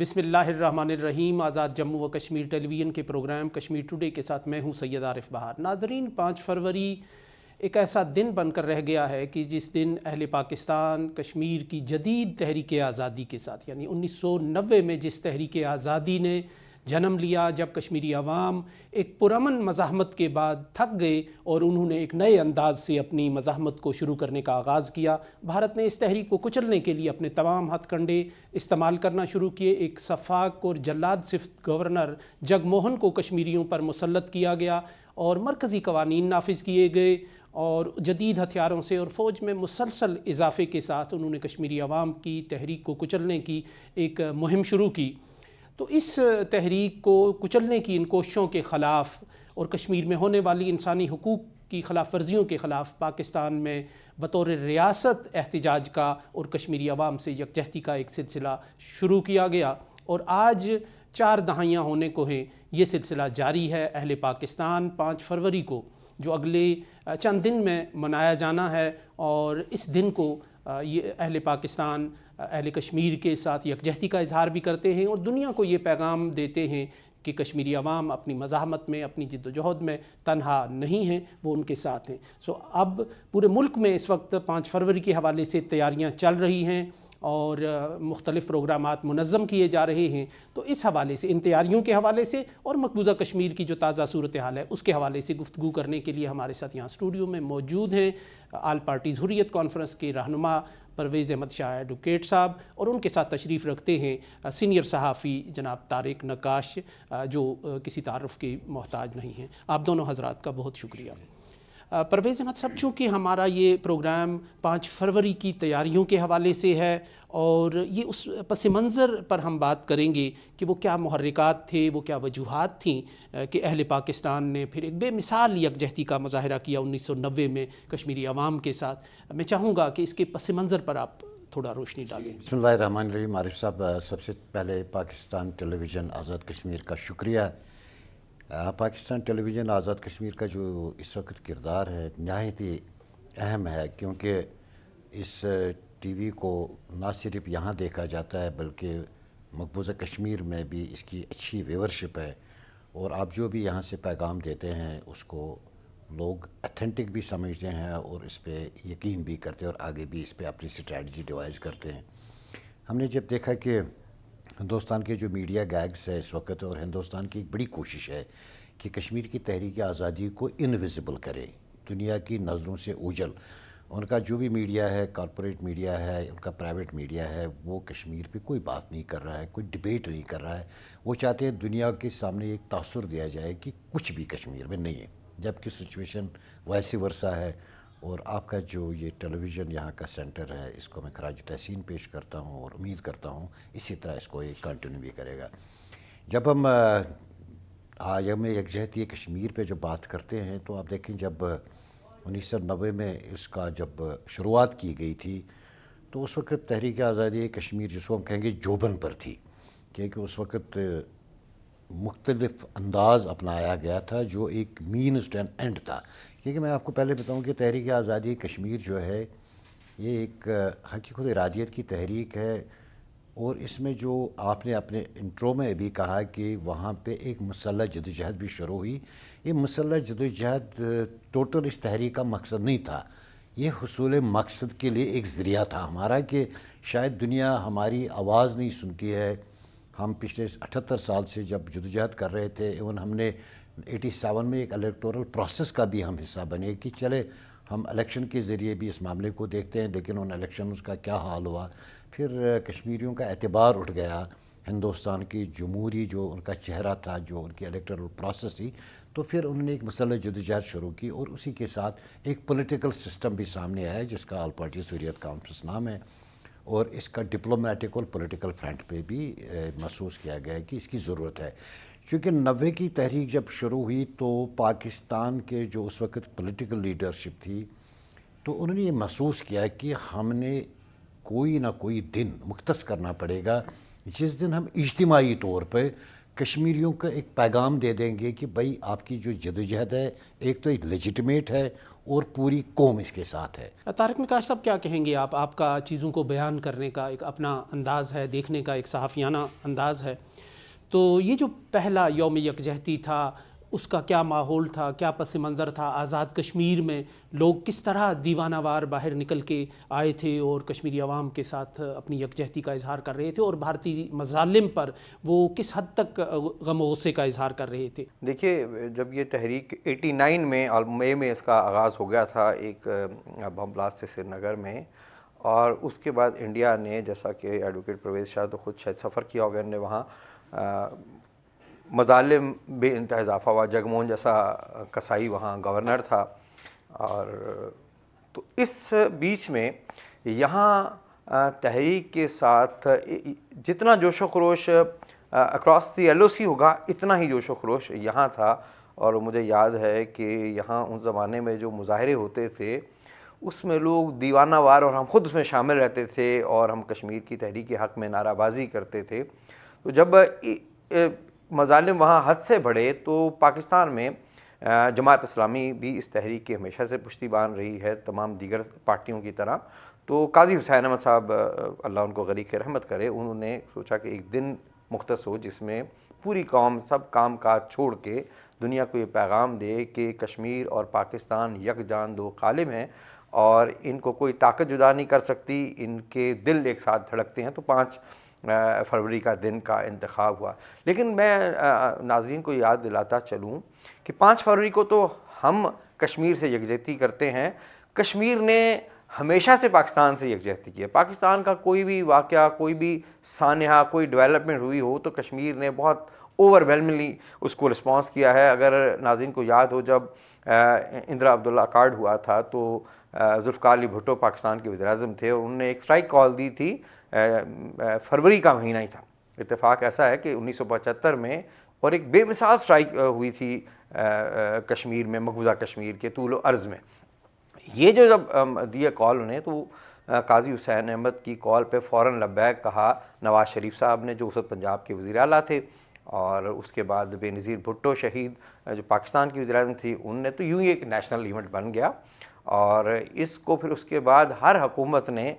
بسم اللہ الرحمن الرحیم۔ آزاد جموں و کشمیر ٹیلی ویژن کے پروگرام کشمیر ٹوڈے کے ساتھ میں ہوں سید عارف بہار۔ ناظرین، 5 فروری ایک ایسا دن بن کر رہ گیا ہے کہ جس دن اہل پاکستان کشمیر کی جدید تحریک آزادی کے ساتھ، یعنی 1990 میں جس تحریک آزادی نے جنم لیا، جب کشمیری عوام ایک پرامن مزاحمت کے بعد تھک گئے اور انہوں نے ایک نئے انداز سے اپنی مزاحمت کو شروع کرنے کا آغاز کیا، بھارت نے اس تحریک کو کچلنے کے لیے اپنے تمام ہتھ کنڈے استعمال کرنا شروع کیے۔ ایک شفاق اور جلاد صفت گورنر جگ موہن کو کشمیریوں پر مسلط کیا گیا اور مرکزی قوانین نافذ کیے گئے، اور جدید ہتھیاروں سے اور فوج میں مسلسل اضافے کے ساتھ انہوں نے کشمیری عوام کی تحریک کو کچلنے کی ایک مہم شروع کی۔ تو اس تحریک کو کچلنے کی ان کوششوں کے خلاف اور کشمیر میں ہونے والی انسانی حقوق کی خلاف ورزیوں کے خلاف پاکستان میں بطور ریاست احتجاج کا اور کشمیری عوام سے یکجہتی کا ایک سلسلہ شروع کیا گیا، اور آج 4 دہائیاں ہونے کو ہیں یہ سلسلہ جاری ہے۔ اہل پاکستان 5 فروری کو، جو اگلے چند دن میں منایا جانا ہے، اور اس دن کو یہ اہل پاکستان اہل کشمیر کے ساتھ یکجہتی کا اظہار بھی کرتے ہیں اور دنیا کو یہ پیغام دیتے ہیں کہ کشمیری عوام اپنی مزاحمت میں، اپنی جد و جہد میں تنہا نہیں ہیں، وہ ان کے ساتھ ہیں۔ اب پورے ملک میں اس وقت 5 فروری کے حوالے سے تیاریاں چل رہی ہیں اور مختلف پروگرامات منظم کیے جا رہے ہیں۔ تو اس حوالے سے، ان تیاریوں کے حوالے سے اور مقبوضہ کشمیر کی جو تازہ صورتحال ہے اس کے حوالے سے گفتگو کرنے کے لیے ہمارے ساتھ یہاں اسٹوڈیو میں موجود ہیں آل پارٹیز حریت کانفرنس کے رہنما پرویز احمد شاہ ایڈوکیٹ صاحب، اور ان کے ساتھ تشریف رکھتے ہیں سینئر صحافی جناب طارق نقاش، جو کسی تعارف کی محتاج نہیں ہیں۔ آپ دونوں حضرات کا بہت شکریہ۔ پرویز احمد صاحب، چونکہ ہمارا یہ پروگرام 5 فروری کی تیاریوں کے حوالے سے ہے اور یہ اس پس منظر پر ہم بات کریں گے کہ وہ کیا محرکات تھے، وہ کیا وجوہات تھیں کہ اہل پاکستان نے پھر ایک بے مثال یکجہتی کا مظاہرہ کیا 1990 میں کشمیری عوام کے ساتھ۔ میں چاہوں گا کہ اس کے پس منظر پر آپ تھوڑا روشنی ڈالیں۔ بسم اللہ الرحمن الرحیم۔ عارف صاحب، سب سے پہلے پاکستان ٹیلی ویژن آزاد کشمیر کا شکریہ۔ پاکستان ٹیلی ویژن آزاد کشمیر کا جو اس وقت کردار ہے نہایت ہی اہم ہے، کیونکہ اس ٹی وی کو نہ صرف یہاں دیکھا جاتا ہے بلکہ مقبوضہ کشمیر میں بھی اس کی اچھی ویورشپ ہے، اور آپ جو بھی یہاں سے پیغام دیتے ہیں اس کو لوگ اتھینٹک بھی سمجھتے ہیں اور اس پہ یقین بھی کرتے ہیں اور آگے بھی اس پہ اپنی اسٹریٹجی ڈیوائز کرتے ہیں۔ ہم نے جب دیکھا کہ ہندوستان کے جو میڈیا گیگز ہے اس وقت، اور ہندوستان کی ایک بڑی کوشش ہے کہ کشمیر کی تحریک آزادی کو انویزیبل کرے، دنیا کی نظروں سے اوجھل، ان کا جو بھی میڈیا ہے، کارپوریٹ میڈیا ہے، ان کا پرائیویٹ میڈیا ہے، وہ کشمیر پہ کوئی بات نہیں کر رہا ہے، کوئی ڈیبیٹ نہیں کر رہا ہے۔ وہ چاہتے ہیں دنیا کے سامنے ایک تاثر دیا جائے کہ کچھ بھی کشمیر میں نہیں ہے، جبکہ سچویشن ویسی ورثہ ہے۔ اور آپ کا جو یہ ٹیلی ویژن یہاں کا سینٹر ہے، اس کو میں خراج تحسین پیش کرتا ہوں اور امید کرتا ہوں اسی طرح اس کو یہ کنٹینیو بھی کرے گا۔ جب ہم یوم یکجہتی کشمیر پہ جب بات کرتے ہیں تو آپ دیکھیں، جب 1990 میں اس کا جب شروعات کی گئی تھی تو اس وقت تحریک آزادی کشمیر، جس کو ہم کہیں گے جوبن پر تھی، کیونکہ اس وقت مختلف انداز اپنایا گیا تھا جو ایک مینز ٹو این اینڈ تھا۔ کیونکہ میں آپ کو پہلے بتاؤں کہ تحریک آزادی کشمیر جو ہے یہ ایک حقیقت ارادیت کی تحریک ہے، اور اس میں جو آپ نے اپنے انٹرو میں بھی کہا کہ وہاں پہ ایک مسلح جدوجہد بھی شروع ہوئی، یہ مسلح جدوجہد ٹوٹل اس تحریک کا مقصد نہیں تھا، یہ حصول مقصد کے لیے ایک ذریعہ تھا ہمارا، کہ شاید دنیا ہماری آواز نہیں سنتی ہے۔ ہم پچھلے 78 سال سے جب جدوجہد کر رہے تھے، ایون ہم نے 87 میں ایک الیکٹورل پروسیس کا بھی ہم حصہ بنے کہ چلے ہم الیکشن کے ذریعے بھی اس معاملے کو دیکھتے ہیں، لیکن ان الیکشنز کا کیا حال ہوا، پھر کشمیریوں کا اعتبار اٹھ گیا، ہندوستان کی جمہوری جو ان کا چہرہ تھا، جو ان کی الیکٹورل پروسیس تھی، تو پھر انہوں نے ایک مسلح جدوجہد شروع کی، اور اسی کے ساتھ ایک پولیٹیکل سسٹم بھی سامنے آیا جس کا آل پارٹیز حریت کانفرنس نام ہے، اور اس کا ڈپلومیٹک اور پولیٹیکل فرنٹ پہ بھی محسوس کیا گیا ہے کہ اس کی ضرورت ہے۔ چونکہ 90 کی تحریک جب شروع ہوئی تو پاکستان کے جو اس وقت پولیٹیکل لیڈرشپ تھی، تو انہوں نے یہ محسوس کیا کہ ہم نے کوئی نہ کوئی دن مختص کرنا پڑے گا جس دن ہم اجتماعی طور پہ کشمیریوں کو ایک پیغام دے دیں گے کہ بھائی آپ کی جو جدوجہد ہے ایک تو ایک لیجٹمیٹ ہے اور پوری قوم اس کے ساتھ ہے. طارق نقاش صاحب کیا کہیں گے آپ کا چیزوں کو بیان کرنے کا ایک اپنا انداز ہے، دیکھنے کا ایک صحافیانہ انداز ہے، تو یہ جو پہلا یوم یکجہتی تھا اس کا کیا ماحول تھا، کیا پس منظر تھا؟ آزاد کشمیر میں لوگ کس طرح دیوانہ وار باہر نکل کے آئے تھے اور کشمیری عوام کے ساتھ اپنی یکجہتی کا اظہار کر رہے تھے، اور بھارتی مظالم پر وہ کس حد تک غم و غصے کا اظہار کر رہے تھے؟ دیکھیے، جب یہ تحریک 89 میں مئی میں اس کا آغاز ہو گیا تھا ایک بم بلاسٹ سے سری نگر میں، اور اس کے بعد انڈیا نے، جیسا کہ ایڈوکیٹ پرویز شاہ تو خود شاید سفر کیا ہوگا، نے وہاں مظالم بے انتہا اضافہ ہوا. جگموہن جیسا کسائی وہاں گورنر تھا، اور تو اس بیچ میں یہاں تحریک کے ساتھ جتنا جوش و خروش اکراس دی ایل او سی ہوگا اتنا ہی جوش و خروش یہاں تھا. اور مجھے یاد ہے کہ یہاں اس زمانے میں جو مظاہرے ہوتے تھے اس میں لوگ دیوانہ وار، اور ہم خود اس میں شامل رہتے تھے، اور ہم کشمیر کی تحریک کے حق میں نعرہ بازی کرتے تھے. تو جب مظالم وہاں حد سے بڑھے تو پاکستان میں جماعت اسلامی بھی اس تحریک کی ہمیشہ سے پشتیبان رہی ہے، تمام دیگر پارٹیوں کی طرح. تو قاضی حسین احمد صاحب، اللہ ان کو غریق رحمت کرے، انہوں نے سوچا کہ ایک دن مختص ہو جس میں پوری قوم سب کام کاج چھوڑ کے دنیا کو یہ پیغام دے کہ کشمیر اور پاکستان یک جان دو قالب ہیں، اور ان کو کوئی طاقت جدا نہیں کر سکتی، ان کے دل ایک ساتھ دھڑکتے ہیں. تو 5 فروری کا دن کا انتخاب ہوا. لیکن میں ناظرین کو یاد دلاتا چلوں کہ 5 فروری کو تو ہم کشمیر سے یکجہتی کرتے ہیں. کشمیر نے ہمیشہ سے پاکستان سے یکجہتی کی ہے. پاکستان کا کوئی بھی واقعہ، کوئی بھی سانحہ، کوئی ڈیولپمنٹ ہوئی ہو تو کشمیر نے بہت اوور ویلملی اس کو رسپانس کیا ہے. اگر ناظرین کو یاد ہو، جب اندرا عبداللہ اکارڈ ہوا تھا تو ذوالفقار علی بھٹو پاکستان کے وزیر اعظم تھے، اور انہوں نے ایک اسٹرائک کال دی تھی. فروری کا مہینہ ہی تھا. اتفاق ایسا ہے کہ 1975 میں اور ایک بے مثال اسٹرائک ہوئی تھی کشمیر میں، مقبوضہ کشمیر کے طول و عرض میں. یہ جو جب دیا کال انہیں، تو قاضی حسین احمد کی کال پہ فوراً لبیک کہا نواز شریف صاحب نے، جو اس وقت پنجاب کے وزیر اعلیٰ تھے، اور اس کے بعد بے نظیر بھٹو شہید جو پاکستان کی وزیر اعظم تھی، ان نے تو یوں ہی ایک نیشنل ایونٹ بن گیا. اور اس کو پھر اس کے بعد ہر حکومت نے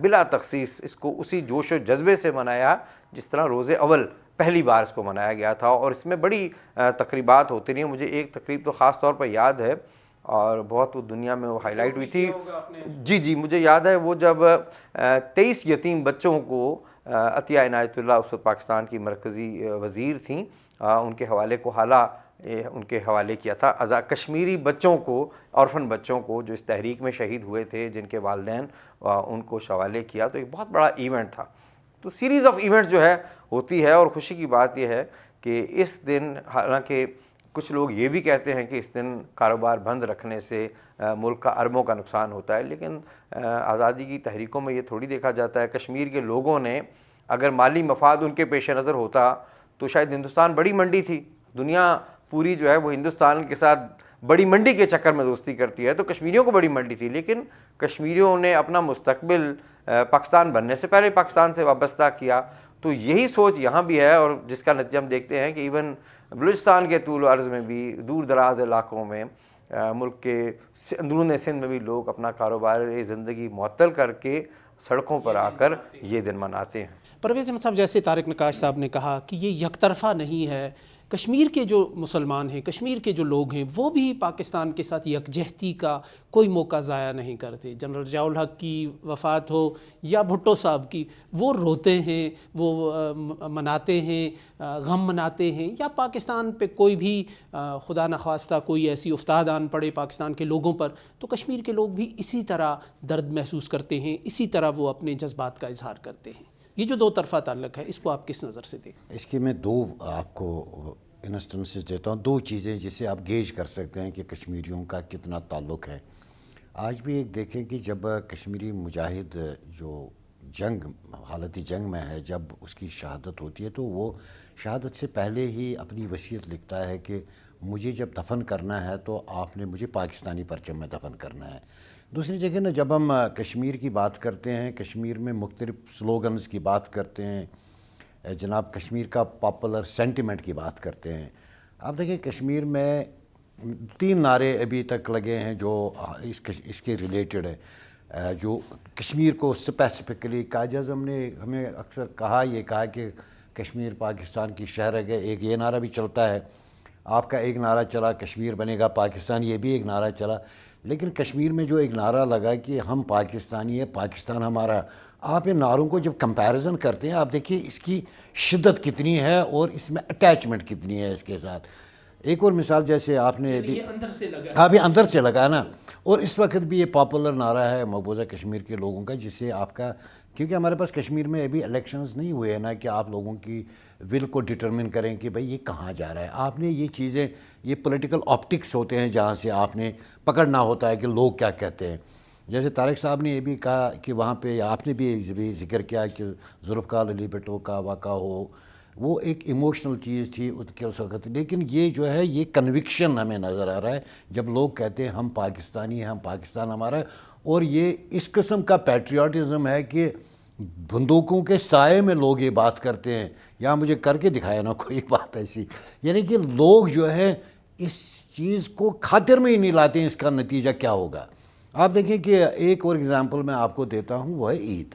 بلا تخصیص اس کو اسی جوش و جذبے سے منایا جس طرح روز اول پہلی بار اس کو منایا گیا تھا. اور اس میں بڑی تقریبات ہوتی رہی. مجھے ایک تقریب تو خاص طور پر یاد ہے، اور بہت وہ دنیا میں وہ ہائی لائٹ ہوئی تھی. جی مجھے یاد ہے، وہ جب 23 یتیم بچوں کو عطیہ عنایت اللہ اس وقت پاکستان کی مرکزی وزیر تھیں، ان کے حوالے کو ان کے حوالے کیا تھا. کشمیری بچوں کو، اورفن بچوں کو جو اس تحریک میں شہید ہوئے تھے، جن کے والدین ان کو حوالے کیا. تو ایک بہت بڑا ایونٹ تھا. تو سیریز آف ایونٹس جو ہے ہوتی ہے. اور خوشی کی بات یہ ہے کہ اس دن، حالانکہ کچھ لوگ یہ بھی کہتے ہیں کہ اس دن کاروبار بند رکھنے سے ملک کا اربوں کا نقصان ہوتا ہے، لیکن آزادی کی تحریکوں میں یہ تھوڑی دیکھا جاتا ہے. کشمیر کے لوگوں نے اگر مالی مفاد ان کے پیش نظر ہوتا تو شاید ہندوستان بڑی منڈی تھی. دنیا پوری جو ہے وہ ہندوستان کے ساتھ بڑی منڈی کے چکر میں دوستی کرتی ہے، تو کشمیریوں کو بڑی منڈی تھی. لیکن کشمیریوں نے اپنا مستقبل پاکستان بننے سے پہلے پاکستان سے وابستہ کیا. تو یہی سوچ یہاں بھی ہے، اور جس کا نتیجہ ہم دیکھتے ہیں کہ ایون بلوچستان کے طول و عرض میں بھی، دور دراز علاقوں میں، ملک کے اندرون سندھ میں بھی لوگ اپنا کاروبار زندگی معطل کر کے سڑکوں پر آ کر یہ دن مناتے ہیں. پرویز احمد صاحب، جیسے طارق نقاش صاحب نے کہا کہ یہ یک طرفہ نہیں ہے. کشمیر کے جو مسلمان ہیں، کشمیر کے جو لوگ ہیں، وہ بھی پاکستان کے ساتھ یکجہتی کا کوئی موقع ضائع نہیں کرتے. جنرل ضیاء الحق کی وفات ہو یا بھٹو صاحب کی، وہ روتے ہیں، وہ مناتے ہیں، غم مناتے ہیں. یا پاکستان پہ کوئی بھی خدا نخواستہ کوئی ایسی افتاد آن پڑے پاکستان کے لوگوں پر، تو کشمیر کے لوگ بھی اسی طرح درد محسوس کرتے ہیں، اسی طرح وہ اپنے جذبات کا اظہار کرتے ہیں. یہ جو دو طرفہ تعلق ہے، اس کو آپ کس نظر سے دیکھیں؟ اس کی میں 2 آپ کو انسٹنسز دیتا ہوں، 2 چیزیں جسے آپ گیج کر سکتے ہیں کہ کشمیریوں کا کتنا تعلق ہے. آج بھی ایک دیکھیں کہ جب کشمیری مجاہد جو حالت جنگ میں ہے، جب اس کی شہادت ہوتی ہے تو وہ شہادت سے پہلے ہی اپنی وصیت لکھتا ہے کہ مجھے جب دفن کرنا ہے تو آپ نے مجھے پاکستانی پرچم میں دفن کرنا ہے. دوسری جگہ نا، جب ہم کشمیر کی بات کرتے ہیں، کشمیر میں مختلف سلوگنز کی بات کرتے ہیں، جناب کشمیر کا پاپولر سینٹیمنٹ کی بات کرتے ہیں. آپ دیکھیں کشمیر میں 3 نعرے ابھی تک لگے ہیں جو اس کے ریلیٹڈ ہے, جو کشمیر کو اسپیسیفکلی قائد اعظم نے ہمیں اکثر کہا کہ کشمیر پاکستان کی شہر ہے. ایک یہ نعرہ بھی چلتا ہے, آپ کا ایک نعرہ چلا کشمیر بنے گا پاکستان, یہ بھی ایک نعرہ چلا. لیکن کشمیر میں جو ایک نعرہ لگا کہ ہم پاکستانی ہیں, پاکستان ہمارا, آپ ان نعروں کو جب کمپیریزن کرتے ہیں آپ دیکھیے اس کی شدت کتنی ہے اور اس میں اٹیچمنٹ کتنی ہے اس کے ساتھ. ایک اور مثال جیسے آپ نے ابھی اندر سے لگا نا, اور اس وقت بھی یہ پاپولر نعرہ ہے مقبوضہ کشمیر کے لوگوں کا, جس سے آپ کا, کیونکہ ہمارے پاس کشمیر میں ابھی الیکشنز نہیں ہوئے ہیں نا کہ آپ لوگوں کی ول کو ڈٹرمن کریں کہ بھئی یہ کہاں جا رہا ہے. آپ نے یہ چیزیں, یہ پولیٹیکل آپٹکس ہوتے ہیں جہاں سے آپ نے پکڑنا ہوتا ہے کہ لوگ کیا کہتے ہیں. جیسے طارق صاحب نے یہ بھی کہا کہ وہاں پہ آپ نے بھی ذکر کیا کہ ذوالفقار علی بھٹو کا واقعہ ہو, وہ ایک ایموشنل چیز تھی اس وقت, لیکن یہ جو ہے یہ کنوکشن ہمیں نظر آ رہا ہے جب لوگ کہتے ہیں ہم پاکستانی ہیں, ہم پاکستان ہمارا ہے. اور یہ اس قسم کا پیٹریوٹزم ہے کہ بندوقوں کے سائے میں لوگ یہ بات کرتے ہیں. یا مجھے کر کے دکھایا نا کوئی بات ایسی, یعنی کہ لوگ جو ہے اس چیز کو خاطر میں ہی نہیں لاتے ہیں اس کا نتیجہ کیا ہوگا. آپ دیکھیں کہ ایک اور اگزامپل میں آپ کو دیتا ہوں, وہ ہے عید.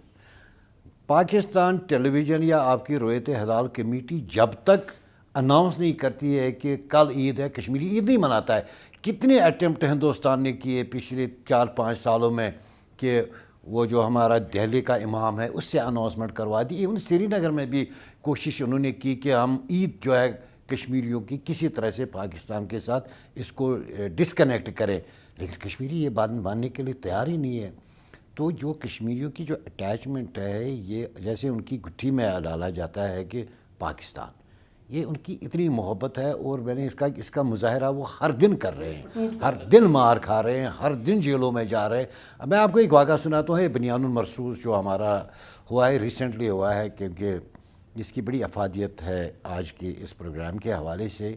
پاکستان ٹیلی ویژن یا آپ کی رویت ہلال کمیٹی جب تک اناؤنس نہیں کرتی ہے کہ کل عید ہے, کشمیری عید نہیں مناتا ہے. کتنے اٹیمپٹ ہندوستان نے کیے پچھلے 4-5 سالوں میں کہ وہ جو ہمارا دہلی کا امام ہے اس سے اناؤنسمنٹ کروا دی. ایون سری نگر میں بھی کوشش انہوں نے کی کہ ہم عید جو ہے کشمیریوں کی کسی طرح سے پاکستان کے ساتھ اس کو ڈسکنیکٹ کریں, لیکن کشمیری یہ بات ماننے کے لیے تیار ہی نہیں ہے. تو جو کشمیریوں کی جو اٹیچمنٹ ہے, یہ جیسے ان کی گٹھی میں ڈالا جاتا ہے کہ پاکستان, یہ ان کی اتنی محبت ہے. اور میں نے اس کا مظاہرہ وہ ہر دن کر رہے ہیں, ہر دن مار کھا رہے ہیں, ہر دن جیلوں میں جا رہے ہیں. میں آپ کو ایک واقعہ سناتا ہوں, بنیان المرصوص جو ہمارا ہوا ہے, ریسنٹلی ہوا ہے, کیونکہ اس کی بڑی افادیت ہے آج کے اس پروگرام کے حوالے سے.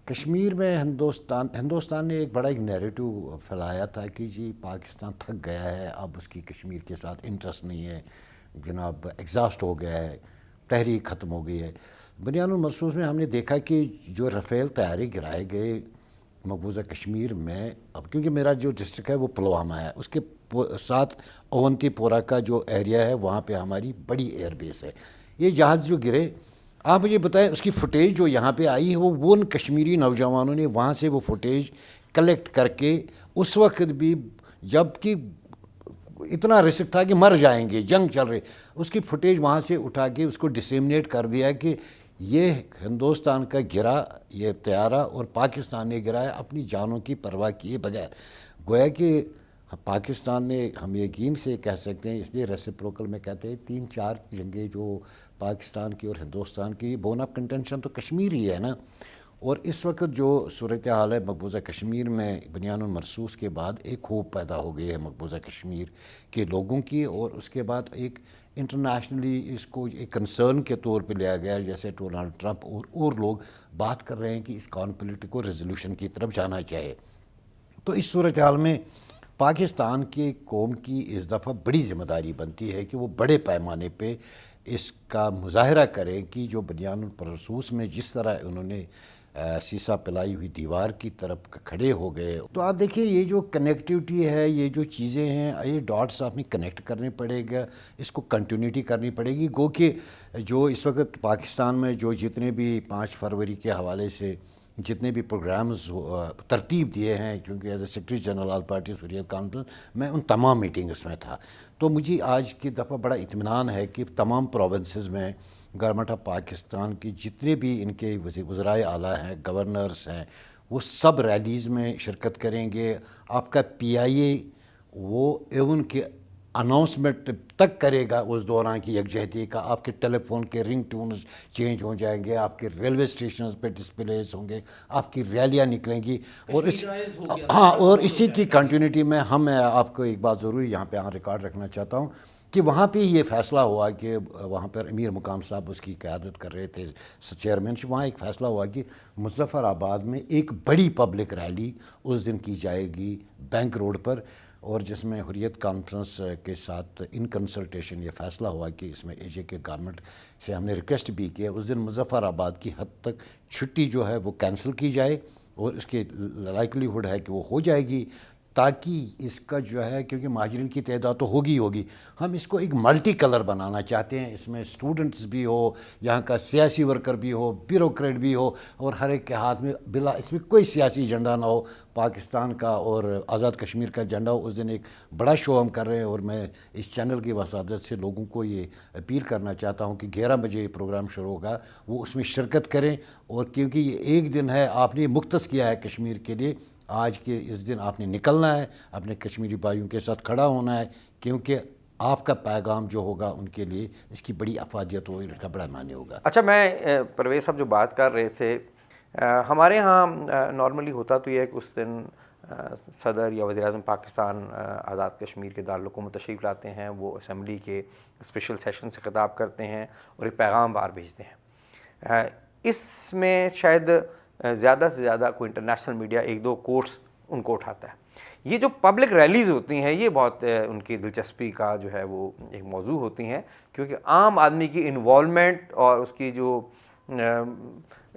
کشمیر میں ہندوستان نے ایک بڑا نیریٹو پھیلایا تھا کہ جی پاکستان تھک گیا ہے, اب اس کی کشمیر کے ساتھ انٹرسٹ نہیں ہے, جناب ایگزاسٹ ہو گیا ہے, تحریک ختم ہو گئی ہے. بنیان المرصوص میں ہم نے دیکھا کہ جو رفیل طیارے گرائے گئے مقبوضہ کشمیر میں, اب کیونکہ میرا جو ڈسٹرکٹ ہے وہ پلوامہ ہے, اس کے ساتھ اونتی پورہ کا جو ایریا ہے وہاں پہ ہماری بڑی ایئر بیس ہے. یہ جہاز جو گرے, آپ مجھے بتائیں اس کی فوٹیج جو یہاں پہ آئی ہے وہ ان کشمیری نوجوانوں نے وہاں سے وہ فوٹیج کلیکٹ کر کے, اس وقت بھی جب کہ اتنا رسک تھا کہ مر جائیں گے, جنگ چل رہی, اس کی فوٹیج وہاں سے اٹھا کے اس کو ڈسیمنیٹ کر دیا کہ یہ ہندوستان کا گرا یہ طیارہ اور پاکستان نے گرایا اپنی جانوں کی پرواہ کیے بغیر. گویا کہ پاکستان نے, ہم یقین سے کہہ سکتے ہیں, اس لیے ریسیپروکل میں کہتے ہیں 3-4 جنگیں جو پاکستان کی اور ہندوستان کی, بون آف کنٹینشن تو کشمیر ہی ہے نا. اور اس وقت جو صورتحال ہے مقبوضہ کشمیر میں, بنیان المرصوص کے بعد ایک ہوپ پیدا ہو گئی ہے مقبوضہ کشمیر کے لوگوں کی, اور اس کے بعد ایک انٹرنیشنلی اس کو ایک کنسرن کے طور پہ لیا گیا, جیسے ڈونلڈ ٹرمپ اور لوگ بات کر رہے ہیں کہ اس کانفلکٹ کو ریزولوشن کی طرف جانا چاہیے. تو اس صورتحال میں پاکستان کی قوم کی اس دفعہ بڑی ذمہ داری بنتی ہے کہ وہ بڑے پیمانے پہ اس کا مظاہرہ کرے کہ جو بنیان المرصوص میں جس طرح انہوں نے سیسا پلائی ہوئی دیوار کی طرف کھڑے ہو گئے. تو آپ دیکھیں یہ جو کنیکٹیوٹی ہے, یہ جو چیزیں ہیں, یہ ڈاٹس آپ نے کنیکٹ کرنے پڑے گا, اس کو کنٹینیوٹی کرنی پڑے گی. گو کہ جو اس وقت پاکستان میں جو جتنے بھی 5 فروری کے حوالے سے جتنے بھی پروگرامز ترتیب دیے ہیں, چونکہ as a secretary general all parties Hurriyat conference میں ان تمام میٹنگز میں تھا, تو مجھے آج کی دفعہ بڑا اطمینان ہے کہ تمام پروونسز میں گورنمنٹ آف پاکستان کی جتنے بھی ان کے وزرائے اعلیٰ ہیں, گورنرز ہیں, وہ سب ریلیز میں شرکت کریں گے. آپ کا PIA وہ ایون کہ اناؤنسمنٹ تک کرے گا اس دوران کی یکجہتی کا. آپ کے ٹیلی فون کے رنگ ٹونز چینج ہو جائیں گے, آپ کے ریلوے اسٹیشنز پہ ڈسپلیز ہوں گے, آپ کی ریلیاں نکلیں گی. اور اسی کی کنٹینیوٹی میں میں آپ کو ایک بات ضروری یہاں پہ ریکارڈ رکھنا چاہتا ہوں کہ وہاں پہ یہ فیصلہ ہوا کہ وہاں پر امیر مقام صاحب اس کی قیادت کر رہے تھے, چیئرمین. وہاں ایک فیصلہ ہوا کہ مظفر آباد میں ایک بڑی پبلک ریلی اس دن کی جائے گی بینک روڈ پر, اور جس میں حریت کانفرنس کے ساتھ ان کنسلٹیشن یہ فیصلہ ہوا کہ اس میں AJ کے گورنمنٹ سے ہم نے ریکویسٹ بھی کی ہے اس دن مظفر آباد کی حد تک چھٹی جو ہے وہ کینسل کی جائے، اور اس کی لائکلی ہوڈ ہے کہ وہ ہو جائے گی، تاکہ اس کا جو ہے، کیونکہ مہاجرین کی تعداد تو ہوگی، ہم اس کو ایک ملٹی کلر بنانا چاہتے ہیں، اس میں اسٹوڈنٹس بھی ہو، یہاں کا سیاسی ورکر بھی ہو، بیوروکریٹ بھی ہو، اور ہر ایک کے ہاتھ میں بلا اس میں کوئی سیاسی ایجنڈا نہ ہو، پاکستان کا اور آزاد کشمیر کا ایجنڈا ہو۔ اس دن ایک بڑا شو ہم کر رہے ہیں، اور میں اس چینل کی وسادت سے لوگوں کو یہ اپیل کرنا چاہتا ہوں کہ 11 بجے یہ پروگرام شروع ہوگا، وہ اس میں شرکت کریں، اور کیونکہ یہ ایک دن ہے آپ نے مختص کیا ہے کشمیر کے لیے، آج کے اس دن آپ نے نکلنا ہے، اپنے کشمیری بھائیوں کے ساتھ کھڑا ہونا ہے، کیونکہ آپ کا پیغام جو ہوگا ان کے لیے اس کی بڑی افادیت ہوگی، اس کا بڑا معنی ہوگا۔ اچھا، میں پرویز صاحب جو بات کر رہے تھے، ہمارے ہاں نارملی ہوتا تو یہ ہے کہ اس دن صدر یا وزیر اعظم پاکستان آزاد کشمیر کے دارالحکومت تشریف لاتے ہیں، وہ اسمبلی کے اسپیشل سیشن سے خطاب کرتے ہیں اور ایک پیغام باہر بھیجتے ہیں۔ اس میں شاید زیادہ سے زیادہ کوئی انٹرنیشنل میڈیا ایک دو کوٹس ان کو اٹھاتا ہے۔ یہ جو پبلک ریلیز ہوتی ہیں یہ بہت ان کی دلچسپی کا جو ہے وہ ایک موضوع ہوتی ہیں، کیونکہ عام آدمی کی انوالومنٹ اور اس کی جو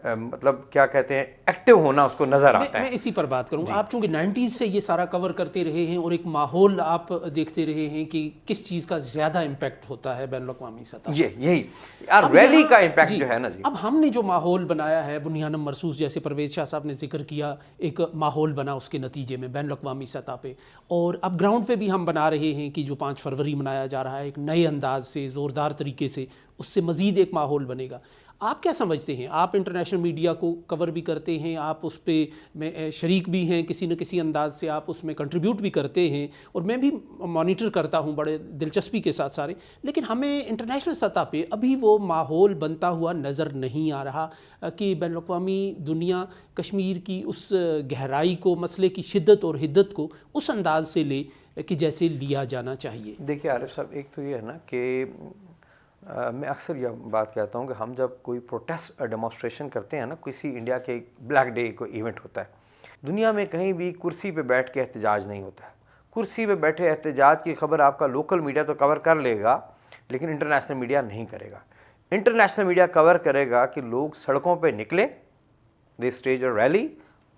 مطلب کیا کہتے ہیں ایکٹیو ہونا اس کو نظر آتا ہے۔ میں اسی پر بات کروں، آپ چونکہ 90s سے یہ سارا کور کرتے رہے ہیں اور ایک ماحول آپ دیکھتے رہے ہیں کہ کس چیز کا زیادہ امپیکٹ ہوتا ہے بین الاقوامی سطح، یہی یار ریلی کا امپیکٹ جو ہے نا جی۔ اب ہم نے جو ماحول بنایا ہے، بنیانم مرصوص جیسے پرویز شاہ صاحب نے ذکر کیا، ایک ماحول بنا اس کے نتیجے میں بین الاقوامی سطح پہ، اور اب گراؤنڈ پہ بھی ہم بنا رہے ہیں کہ جو 5 فروری منایا جا رہا ہے ایک نئے انداز سے، زوردار طریقے سے، اس سے مزید ایک ماحول بنے گا۔ آپ کیا سمجھتے ہیں؟ آپ انٹرنیشنل میڈیا کو کور بھی کرتے ہیں، آپ اس پہ میں شریک بھی ہیں، کسی نہ کسی انداز سے آپ اس میں کنٹریبیوٹ بھی کرتے ہیں، اور میں بھی مانیٹر کرتا ہوں بڑے دلچسپی کے ساتھ سارے، لیکن ہمیں انٹرنیشنل سطح پہ ابھی وہ ماحول بنتا ہوا نظر نہیں آ رہا کہ بین الاقوامی دنیا کشمیر کی اس گہرائی کو، مسئلے کی شدت اور حدت کو اس انداز سے لے کہ جیسے لیا جانا چاہیے۔ دیکھیے عارف صاحب، ایک تو یہ ہے نا کہ میں اکثر یہ بات کہتا ہوں کہ ہم جب کوئی پروٹیسٹ ڈیمونسٹریشن کرتے ہیں نا، کسی انڈیا کے بلیک ڈے کو ایونٹ ہوتا ہے، دنیا میں کہیں بھی کرسی پہ بیٹھ کے احتجاج نہیں ہوتا ہے۔ کرسی پہ بیٹھے احتجاج کی خبر آپ کا لوکل میڈیا تو کور کر لے گا، لیکن انٹرنیشنل میڈیا نہیں کرے گا۔ انٹرنیشنل میڈیا کور کرے گا کہ لوگ سڑکوں پہ نکلے، دے اسٹیج اے ریلی،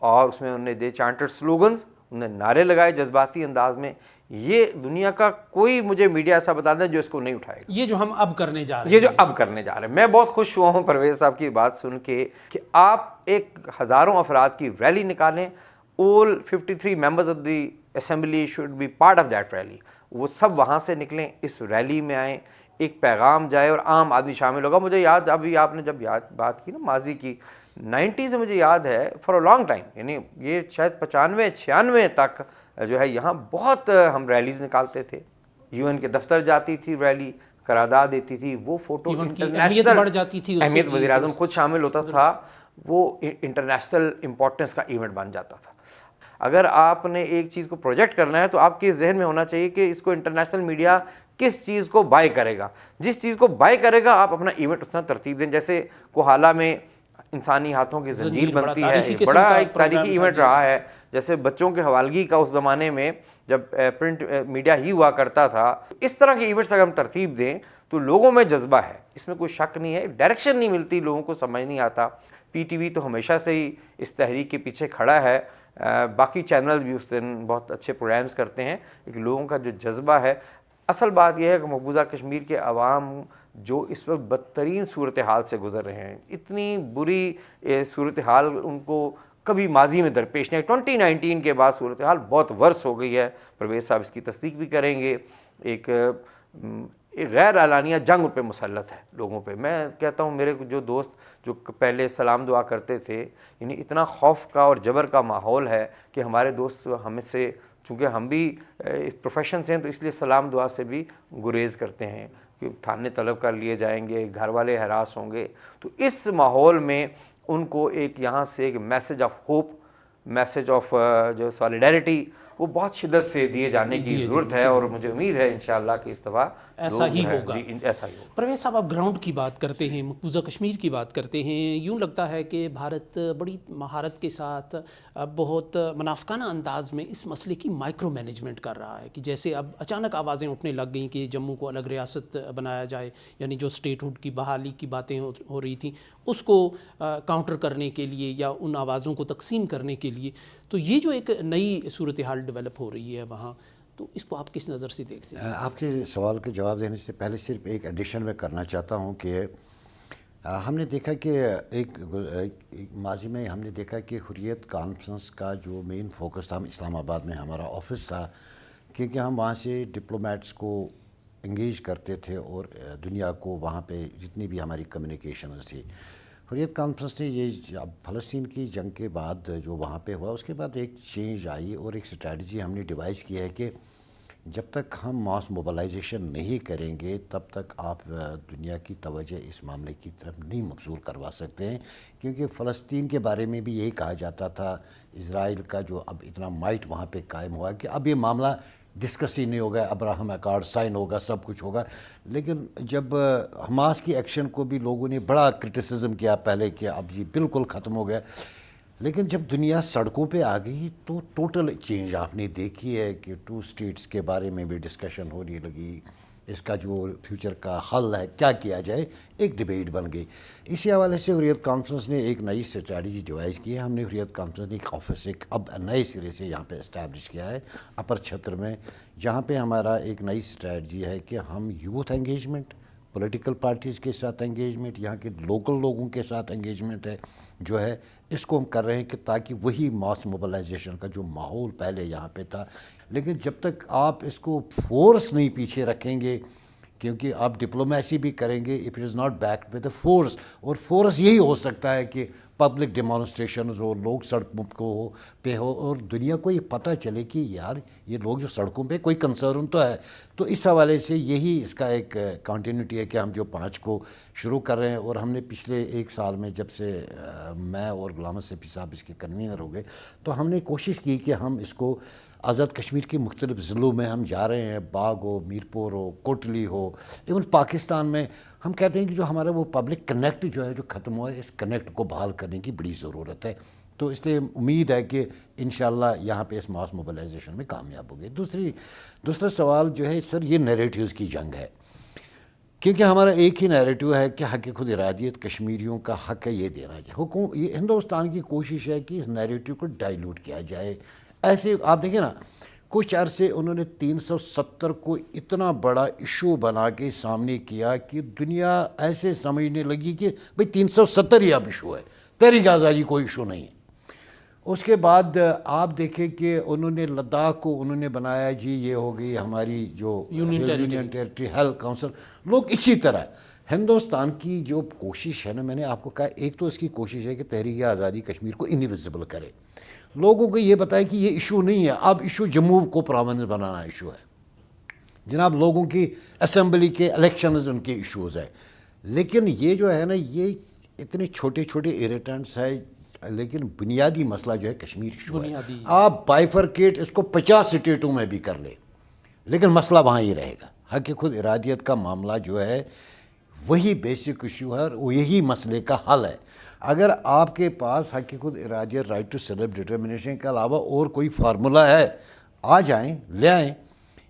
اور اس میں انہوں نے دے چانٹڈ سلوگنز، انہوں نے نعرے لگائے جذباتی انداز میں۔ یہ دنیا کا کوئی مجھے میڈیا ایسا بتا دیں جو اس کو نہیں اٹھائے گا۔ یہ جو ہم اب کرنے جا رہے ہیں، یہ جو اب کرنے جا رہے ہیں، میں بہت خوش ہوا ہوں پرویز صاحب کی بات سن کے کہ آپ ایک ہزاروں افراد کی ریلی نکالیں، all 53 members of the assembly should be part of that rally, وہ سب وہاں سے نکلیں، اس ریلی میں آئیں، ایک پیغام جائے اور عام آدمی شامل ہوگا۔ مجھے یاد، ابھی آپ نے جب بات کی نا ماضی کی، 90 سے مجھے یاد ہے فار اے لانگ ٹائم، یعنی یہ شاید 95 96 تک جو ہے یہاں بہت ہم ریلیز نکالتے تھے، UN کے دفتر جاتی تھی ریلی، قرارداد دیتی تھی، وہ فوٹو اہمیت بڑھ جاتی تھی، اہمیت وزیر اعظم خود شامل ہوتا تھا، وہ انٹرنیشنل امپورٹنس کا ایونٹ بن جاتا تھا۔ اگر آپ نے ایک چیز کو پروجیکٹ کرنا ہے تو آپ کے ذہن میں ہونا چاہیے کہ اس کو انٹرنیشنل میڈیا کس چیز کو بائی کرے گا، جس چیز کو بائی کرے گا آپ اپنا ایونٹ اس طرح ترتیب دیں۔ جیسے کوہالہ میں انسانی ہاتھوں کی زنجیر بنتی ہے، بڑا ایک تاریخی ایونٹ رہا ہے۔ جیسے بچوں کے حوالگی کا اس زمانے میں جب پرنٹ میڈیا ہی ہوا کرتا تھا، اس طرح کے ایونٹس اگر ہم ترتیب دیں تو لوگوں میں جذبہ ہے، اس میں کوئی شک نہیں ہے، ڈائریکشن نہیں ملتی، لوگوں کو سمجھ نہیں آتا۔ PTV تو ہمیشہ سے ہی اس تحریک کے پیچھے کھڑا ہے، باقی چینلز بھی اس دن بہت اچھے پروگرامز کرتے ہیں، لیکن لوگوں کا جو جذبہ ہے، اصل بات یہ ہے کہ مقبوضہ کشمیر کے عوام جو اس وقت بدترین صورتحال سے گزر رہے ہیں، اتنی بری صورتحال ان کو کبھی ماضی میں درپیش نہیں۔ 2019 کے بعد صورتحال بہت ورس ہو گئی ہے، پرویز صاحب اس کی تصدیق بھی کریں گے۔ ایک غیر اعلانیہ جنگ پہ مسلط ہے لوگوں پہ۔ میں کہتا ہوں میرے جو دوست جو پہلے سلام دعا کرتے تھے، یعنی اتنا خوف کا اور جبر کا ماحول ہے کہ ہمارے دوست ہمیں سے، چونکہ ہم بھی پروفیشن سے ہیں تو اس لیے سلام دعا سے بھی گریز کرتے ہیں کہ تھانے طلب کر لیے جائیں گے، گھر والے ہراس ہوں گے۔ تو اس ماحول میں ان کو ایک یہاں سے ایک message of hope, message of جو سالیڈیرٹی وہ بہت شدت سے دیے جانے کی ضرورت ہے، اور مجھے امید ہے انشاءاللہ کہ اس دفعہ ایسا ہی ہوگا۔ جی ایسا ہی ہوگا۔ پرویز صاحب، آپ گراؤنڈ کی بات کرتے ہیں، مقبوضہ کشمیر کی بات کرتے ہیں، یوں لگتا ہے کہ بھارت بڑی مہارت کے ساتھ بہت منافقانہ انداز میں اس مسئلے کی مائکرو مینجمنٹ کر رہا ہے، کہ جیسے اب اچانک آوازیں اٹھنے لگ گئیں کہ جموں کو الگ ریاست بنایا جائے، یعنی جو اسٹیٹ ہوڈ کی بحالی کی باتیں ہو رہی تھیں اس کو کاؤنٹر کرنے کے لیے یا ان آوازوں کو تقسیم کرنے کے لیے، تو یہ جو ایک نئی صورتحال ڈیولپ ہو رہی ہے وہاں، تو اس کو آپ کس نظر سے دیکھتے ہیں؟ آپ کے سوال کے جواب دینے سے پہلے صرف ایک ایڈیشن میں کرنا چاہتا ہوں کہ ہم نے دیکھا کہ ایک ماضی میں ہم نے دیکھا کہ حریت کانفرنس کا جو مین فوکس تھا، ہم اسلام آباد میں ہمارا آفس تھا، کیونکہ ہم وہاں سے ڈپلومیٹس کو انگیج کرتے تھے اور دنیا کو وہاں پہ جتنی بھی ہماری کمیونیکیشنز تھی۔ حریت کانفرنس نے یہ اب فلسطین کی جنگ کے بعد جو وہاں پہ ہوا، اس کے بعد ایک چینج آئی اور ایک اسٹریٹجی ہم نے ڈیوائز کی ہے کہ جب تک ہم ماس موبلائزیشن نہیں کریں گے تب تک آپ دنیا کی توجہ اس معاملے کی طرف نہیں مبذول کروا سکتے ہیں، کیونکہ فلسطین کے بارے میں بھی یہی کہا جاتا تھا، اسرائیل کا جو اب اتنا مائٹ وہاں پہ قائم ہوا کہ اب یہ معاملہ ڈسکس ہی نہیں ہوگا، ابراہم ایکارڈ سائن ہوگا، سب کچھ ہوگا۔ لیکن جب حماس کی ایکشن کو بھی لوگوں نے بڑا کرٹیسزم کیا پہلے کہ اب یہ بالکل ختم ہو گیا، لیکن جب دنیا سڑکوں پہ آ گئی تو ٹوٹل چینج آپ نے دیکھی ہے کہ 2 اسٹیٹس کے بارے میں بھی ڈسکشن ہونے لگی، اس کا جو فیوچر کا حل ہے کیا کیا جائے، ایک ڈیبیٹ بن گئی۔ اسی حوالے سے حریت کانفرنس نے ایک نئی اسٹریٹجی ڈیوائز کی ہے۔ ہم نے حریت کانفرنس نے ایک آفس اب نئے سرے سے یہاں پہ اسٹیبلش کیا ہے اپر چھتر میں، جہاں پہ ہمارا ایک نئی اسٹریٹجی ہے کہ ہم یوتھ انگیجمنٹ، پولیٹیکل پارٹیز کے ساتھ انگیجمنٹ، یہاں کے لوکل لوگوں کے ساتھ انگیجمنٹ ہے جو ہے، اس کو ہم کر رہے ہیں کہ تاکہ وہی ماس موبلائزیشن کا جو ماحول پہلے یہاں پہ تھا، لیکن جب تک آپ اس کو فورس نہیں پیچھے رکھیں گے، کیونکہ آپ ڈپلومیسی بھی کریں گے if it is not backed with force, اور فورس یہی ہو سکتا ہے کہ پبلک ڈیمانسٹریشنز ہو، لوگ سڑکوں کو پہ ہو اور دنیا کو یہ پتہ چلے کہ یار یہ لوگ جو سڑکوں پہ کوئی کنسرن تو ہے۔ تو اس حوالے سے یہی اس کا ایک کنٹینیوٹی ہے کہ ہم جو 5 کو شروع کر رہے ہیں، اور ہم نے پچھلے 1 سال میں جب سے میں اور غلام اسد صاحب اس کے کنوینر ہو گئے، تو ہم نے کوشش کی کہ ہم اس کو آزاد کشمیر کے مختلف ضلعوں میں ہم جا رہے ہیں، باغ ہو، میرپور ہو، کوٹلی ہو، ایون پاکستان میں ہم کہتے ہیں کہ جو ہمارا وہ پبلک کنیکٹ جو ہے جو ختم ہوا ہے، اس کنیکٹ کو بحال کرنے کی بڑی ضرورت ہے۔ تو اس لیے امید ہے کہ انشاءاللہ یہاں پہ اس ماس موبلائزیشن میں کامیاب ہو گئے۔ دوسرا سوال جو ہے سر، یہ نیریٹیوز کی جنگ ہے، کیونکہ ہمارا ایک ہی نیریٹیو ہے کہ حق خود ارادیت کشمیریوں کا حق ہے، یہ دینا چاہیے۔ یہ ہندوستان کی کوشش ہے کہ اس نیریٹیو کو ڈائیلوٹ کیا جائے۔ ایسے آپ دیکھیں نا، کچھ عرصے انہوں نے 370 کو اتنا بڑا ایشو بنا کے سامنے کیا کہ دنیا ایسے سمجھنے لگی کہ بھئی 370 ہی اب ایشو ہے، تحریک آزادی کوئی ایشو نہیں ہے۔ اس کے بعد آپ دیکھیں کہ انہوں نے لداخ کو انہوں نے بنایا جی یہ ہو گئی ہماری جو یونین ٹیریٹری ہیلتھ کونسل، لوگ اسی طرح ہندوستان کی جو کوشش ہے نا، میں نے آپ کو کہا ایک تو اس کی کوشش ہے کہ تحریک آزادی کشمیر کو انویزیبل کرے، لوگوں کو یہ بتائے کہ یہ ایشو نہیں ہے، اب ایشو جموں کو پرامننٹ بنانا ایشو ہے، جناب لوگوں کی اسمبلی کے الیکشنز ان کے ایشوز ہے۔ لیکن یہ جو ہے نا، یہ اتنے چھوٹے چھوٹے ایریٹنٹس ہے، لیکن بنیادی مسئلہ جو ہے کشمیر ایشو ہے۔ آپ بائیفرکیٹ اس کو 50 اسٹیٹوں میں بھی کر لیں، لیکن مسئلہ وہاں ہی رہے گا۔ حق خود ارادیت کا معاملہ جو ہے وہی بیسک ایشو ہے اور یہی مسئلے کا حل ہے۔ اگر آپ کے پاس حق خود ارادیت، رائٹ ٹو سیلف ڈٹرمنیشن کے علاوہ اور کوئی فارمولہ ہے، آ جائیں لے آئیں۔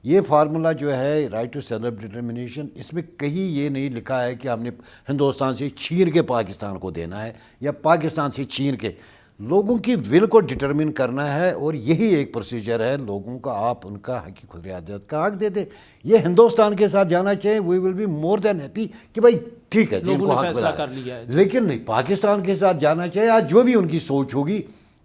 یہ فارمولہ جو ہے رائٹ ٹو سیلف ڈٹرمنیشن، اس میں کہیں یہ نہیں لکھا ہے کہ ہم نے ہندوستان سے چھین کے پاکستان کو دینا ہے یا پاکستان سے چھین کے، لوگوں کی ول کو ڈٹرمن کرنا ہے، اور یہی ایک پروسیجر ہے لوگوں کا، آپ ان کا حق خود ارادیت کا حق دے دیں۔ یہ ہندوستان کے ساتھ جانا چاہیے، وی will be more than happy کہ بھائی ٹھیک ہے جن کو حق ملا ہے، لیکن نہیں پاکستان کے ساتھ جانا چاہیے۔ آج جو بھی ان کی سوچ ہوگی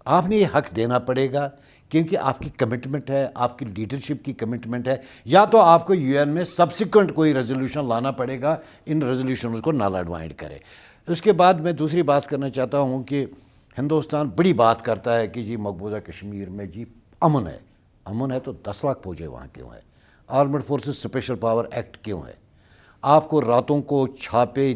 آپ نے یہ حق دینا پڑے گا، کیونکہ آپ کی کمٹمنٹ ہے، آپ کی لیڈرشپ کی کمٹمنٹ ہے، یا تو آپ کو UN میں سبسیکوینٹ کوئی ریزولوشن لانا پڑے گا، ان ریزولوشنز کو نل ایڈوائڈ کرے۔ اس کے بعد میں دوسری بات کرنا چاہتا ہوں کہ ہندوستان بڑی بات کرتا ہے کہ جی مقبوضہ کشمیر میں جی امن ہے، امن ہے تو 10 لاکھ فوجیں وہاں کیوں ہے؟ Armed forces special power act کیوں ہے؟ آپ کو راتوں کو چھاپے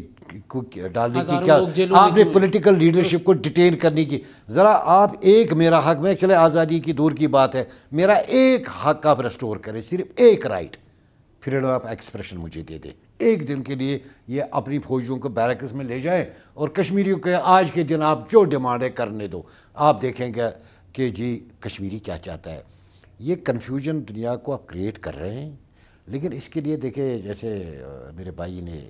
کو ڈالنے کی ہزاروں کیا، لوگ جیلوں میں آپ نے کیوں ہیں؟ پولیٹیکل لیڈرشپ کو ڈیٹین کرنے کی، ذرا آپ ایک میرا حق میں، چلے آزادی کی دور کی بات ہے، میرا ایک حق آپ ریسٹور کریں، صرف ایک رائٹ، فریڈم آف ایکسپریشن مجھے دے دیں ایک دن کے لیے، یہ اپنی فوجیوں کو بیرکس میں لے جائیں اور کشمیریوں کے آج کے دن آپ جو ڈیمانڈیں کرنے دو، آپ دیکھیں گے کہ جی کشمیری کیا چاہتا ہے۔ یہ کنفیوژن دنیا کو آپ کریٹ کر رہے ہیں، لیکن اس کے لیے دیکھیں جیسے میرے بھائی نے،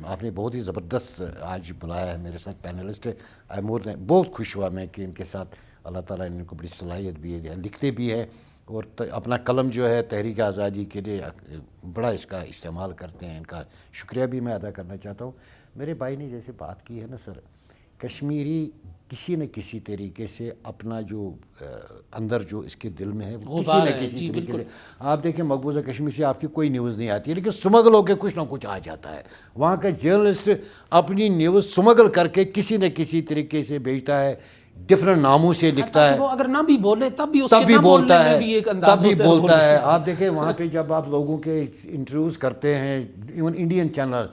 آپ نے بہت ہی زبردست آج بلایا ہے میرے ساتھ پینلسٹ ہے، بہت خوش ہوا میں کہ ان کے ساتھ اللہ تعالیٰ نے ان کو بڑی صلاحیت بھی ہے، لکھتے بھی ہے اور اپنا قلم جو ہے تحریک آزادی کے لیے بڑا اس کا استعمال کرتے ہیں، ان کا شکریہ بھی میں ادا کرنا چاہتا ہوں۔ میرے بھائی نے جیسے بات کی ہے نا سر، کشمیری کسی نہ کسی طریقے سے اپنا جو اندر جو اس کے دل میں ہے وہ کسی نہ کسی طریقے سے، آپ دیکھیں مقبوضہ کشمیر سے آپ کی کوئی نیوز نہیں آتی ہے، لیکن سمگل ہو کے کچھ نہ کچھ آ جاتا ہے، وہاں کا جرنلسٹ اپنی نیوز سمگل کر کے کسی نہ کسی طریقے سے بھیجتا ہے، ڈفرنٹ ناموں سے لکھتا ہے، وہ اگر نہ بھی بولے تب بھی اس تب کے بھی نہ بولنے بولتا میں ہے، بھی ایک انداز تب بھی ہوتا ہے بولتا بولنے ہے۔ کا۔ آپ دیکھیں وہاں پہ جب آپ لوگوں کے انٹرویوز کرتے ہیں، ایون انڈین چینل،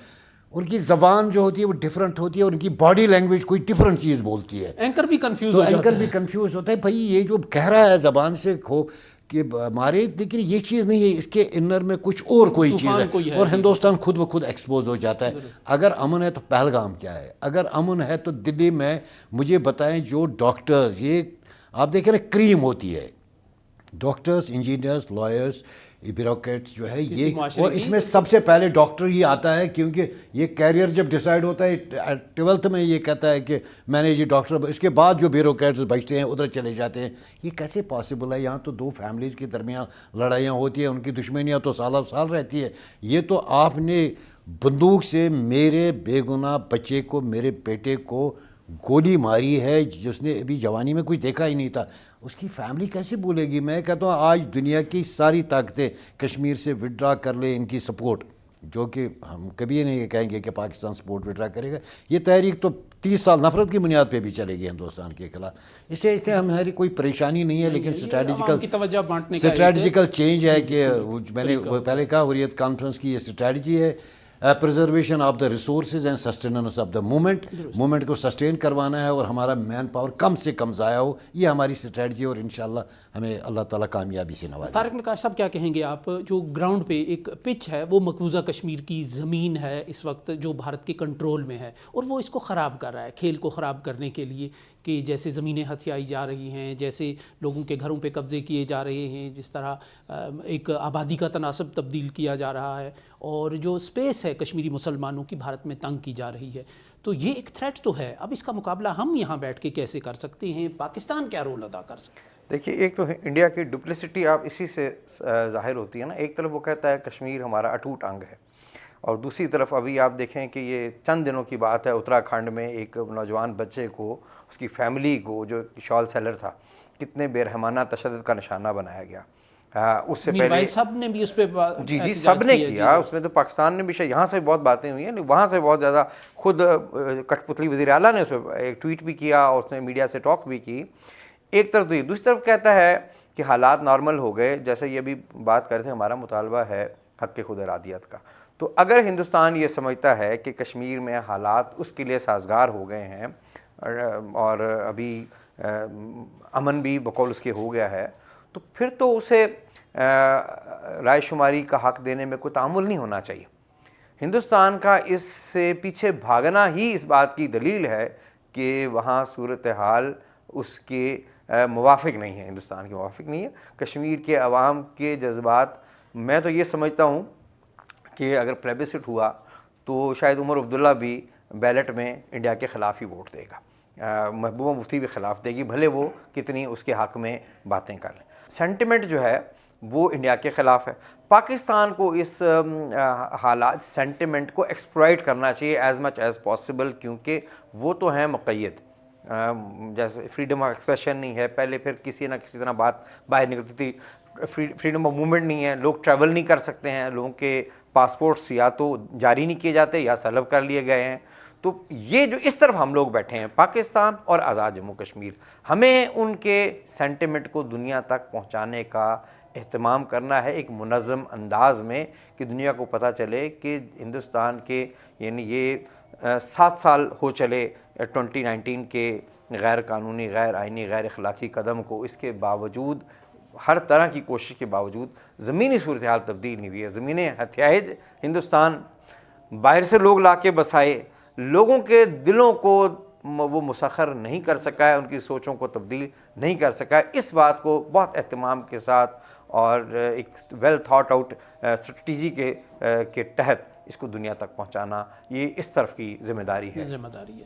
ان کی زبان جو ہوتی ہے وہ ڈفرنٹ ہوتی ہے، اور ان کی باڈی لینگویج کوئی ڈفرنٹ چیز بولتی ہے، اینکر بھی کنفیوز تو ہو جاتا اینکر ہے۔ بھی کنفیوز ہوتا ہے، بھائی یہ جو کہہ رہا ہے زبان سے کھو کہ ہمارے، لیکن یہ چیز نہیں ہے، اس کے انر میں کچھ اور کوئی چیز طوفان کوئی ہے، ہے، اور ہندوستان خود بخود ایکسپوز ہو جاتا ہے۔ اگر امن ہے تو پہلگام کیا ہے، اگر امن ہے تو دلی میں مجھے بتائیں جو ڈاکٹرز، یہ آپ دیکھیں نا کریم ہوتی ہے، ڈاکٹرز، انجینئرز، لائرز، بیوروکریٹس جو ہے یہ، معاشرے اور کی اس میں سب سے پہلے ڈاکٹر ہی آتا ہے، کیونکہ یہ کیریئر جب ڈیسائیڈ ہوتا ہے 12th میں یہ کہتا ہے کہ میں نے یہ ڈاکٹر، اس کے بعد جو بیوروکریٹس بچتے ہیں ادھر چلے جاتے ہیں۔ یہ کیسے پاسبل ہے؟ یہاں تو دو فیملیز کے درمیان لڑائیاں ہوتی ہیں، ان کی دشمنیاں تو سالہ سال رہتی ہے، یہ تو آپ نے بندوق سے میرے بے گناہ بچے کو، میرے بیٹے کو گولی ماری ہے، جس نے ابھی جوانی میں کچھ دیکھا ہی نہیں تھا، اس کی فیملی کیسے بولے گی؟ میں کہتا ہوں آج دنیا کی ساری طاقتیں کشمیر سے وڈرا کر لیں ان کی سپورٹ، جو کہ ہم کبھی نہیں کہیں گے کہ پاکستان سپورٹ وڈرا کرے گا، یہ تحریک تو 30 سال نفرت کی بنیاد پہ بھی چلے گی ہندوستان کے خلاف، اس سے ہماری کوئی پریشانی نہیں ہے، لیکن عوام کی توجہ بانٹنے کا اسٹریٹجیکل چینج ہے کہ میں نے پہلے کہا حریت کانفرنس کی یہ اسٹریٹجی ہے، preservation of the resources and sustenance of the moment کو سسٹین کروانا ہے، اور ہمارا مین پاور کم سے کم ضائع ہو، یہ ہماری اسٹریٹجی ہے، اور انشاءاللہ ہمیں اللہ تعالیٰ کامیابی سے نوازے۔ طارق نقاش صاحب کیا کہیں گے آپ، جو گراؤنڈ پہ ایک پچ ہے وہ مقبوضہ کشمیر کی زمین ہے اس وقت جو بھارت کے کنٹرول میں ہے، اور وہ اس کو خراب کر رہا ہے، کھیل کو خراب کرنے کے لیے، کہ جیسے زمینیں ہتھیائی جا رہی ہیں، جیسے لوگوں کے گھروں پہ قبضے کیے جا رہے ہیں، جس طرح ایک آبادی کا تناسب تبدیل کیا جا رہا ہے، اور جو اسپیس ہے کشمیری مسلمانوں کی بھارت میں تنگ کی جا رہی ہے، تو یہ ایک تھریٹ تو ہے۔ اب اس کا مقابلہ ہم یہاں بیٹھ کے کیسے کر سکتے ہیں؟ پاکستان کیا رول ادا کر سکتے ہیں؟ دیکھیے، ایک تو انڈیا کی ڈپلیسٹی آپ اسی سے ظاہر ہوتی ہے نا، ایک طرف وہ کہتا ہے کشمیر ہمارا اٹوٹ انگ ہے، اور دوسری طرف ابھی آپ دیکھیں کہ یہ چند دنوں کی بات ہے، اتراکھنڈ میں ایک نوجوان بچے کو، اس کی فیملی کو، جو شال سیلر تھا، کتنے بے رحمانہ تشدد کا نشانہ بنایا گیا۔ اس سے پہلے سب نے بھی اس پہ جی سب نے کیا، اس میں تو پاکستان نے بھی شاید، یہاں سے بہت باتیں ہوئی ہیں، وہاں سے بہت زیادہ، خود کٹ پتلی وزیر اعلیٰ نے اس پہ ایک ٹویٹ بھی کیا، اور اس نے میڈیا سے ٹاک بھی کی۔ ایک طرف تو یہ، دوسری طرف کہتا ہے کہ حالات نارمل ہو گئے، جیسے یہ بھی بات کرتے ہیں، ہمارا مطالبہ ہے حق خود ارادیت کا۔ تو اگر ہندوستان یہ سمجھتا ہے کہ کشمیر میں حالات اس کے لیے سازگار ہو گئے ہیں، اور ابھی امن بھی بقول اس کے ہو گیا ہے، تو پھر تو اسے رائے شماری کا حق دینے میں کوئی تعامل نہیں ہونا چاہیے۔ ہندوستان کا اس سے پیچھے بھاگنا ہی اس بات کی دلیل ہے کہ وہاں صورتحال اس کے موافق نہیں ہے، ہندوستان کے موافق نہیں ہے۔ کشمیر کے عوام کے جذبات، میں تو یہ سمجھتا ہوں کہ اگر پلیبسٹ ہوا تو شاید عمر عبداللہ بھی بیلٹ میں انڈیا کے خلاف ہی ووٹ دے گا، محبوبہ مفتی بھی خلاف دے گی، بھلے وہ کتنی اس کے حق میں باتیں کر لیں۔ سینٹیمنٹ جو ہے وہ انڈیا کے خلاف ہے۔ پاکستان کو اس حالات سینٹیمنٹ کو ایکسپلائٹ کرنا چاہیے ایز مچ ایز پاسبل، کیونکہ وہ تو ہیں مقید، جیسے فریڈم آف ایکسپریشن نہیں ہے، پہلے پھر کسی نہ کسی طرح بات باہر نکلتی تھی، فریڈم آف موومنٹ نہیں ہے، لوگ ٹریول نہیں کر سکتے ہیں، لوگوں کے پاسپورٹس یا تو جاری نہیں کیے جاتے یا سلب کر لیے گئے ہیں۔ تو یہ جو اس طرف ہم لوگ بیٹھے ہیں، پاکستان اور آزاد جموں کشمیر، ہمیں ان کے سینٹیمنٹ کو دنیا تک پہنچانے کا اہتمام کرنا ہے ایک منظم انداز میں کہ دنیا کو پتہ چلے کہ ہندوستان کے یعنی یہ 7 سال ہو چلے 2019 کے غیر قانونی، غیر آئینی، غیر اخلاقی قدم کو، اس کے باوجود ہر طرح کی کوشش کے باوجود زمینی صورتحال تبدیل نہیں ہوئی ہے. زمینیں ہتھیاج ہندوستان باہر سے لوگ لا کے بسائے، لوگوں کے دلوں کو وہ مسخر نہیں کر سکا ہے، ان کی سوچوں کو تبدیل نہیں کر سکا ہے. اس بات کو بہت اہتمام کے ساتھ اور ایک ویل تھاٹ آؤٹ اسٹریٹجی کے تحت اس کو دنیا تک پہنچانا، یہ اس طرف کی ذمہ داری ہے.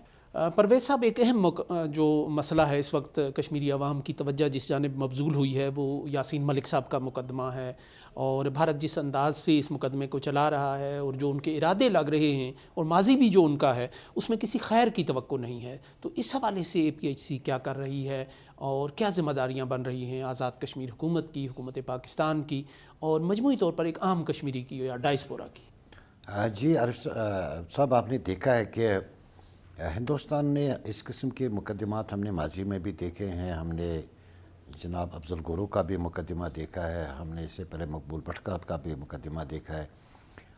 پرویز صاحب، ایک اہم جو مسئلہ ہے اس وقت کشمیری عوام کی توجہ جس جانب مبذول ہوئی ہے وہ یاسین ملک صاحب کا مقدمہ ہے، اور بھارت جس انداز سے اس مقدمے کو چلا رہا ہے اور جو ان کے ارادے لگ رہے ہیں اور ماضی بھی جو ان کا ہے اس میں کسی خیر کی توقع نہیں ہے. تو اس حوالے سے APHC کیا کر رہی ہے اور کیا ذمہ داریاں بن رہی ہیں آزاد کشمیر حکومت کی، حکومت پاکستان کی، اور مجموعی طور پر ایک عام کشمیری کی یا ڈائسپورا کی؟ جی عارف صاحب، آپ نے دیکھا ہے کہ ہندوستان نے اس قسم کے مقدمات ہم نے ماضی میں بھی دیکھے ہیں. ہم نے جناب افضل گورو کا بھی مقدمہ دیکھا ہے، ہم نے اس سے پہلے مقبول بٹکا کا بھی مقدمہ دیکھا ہے.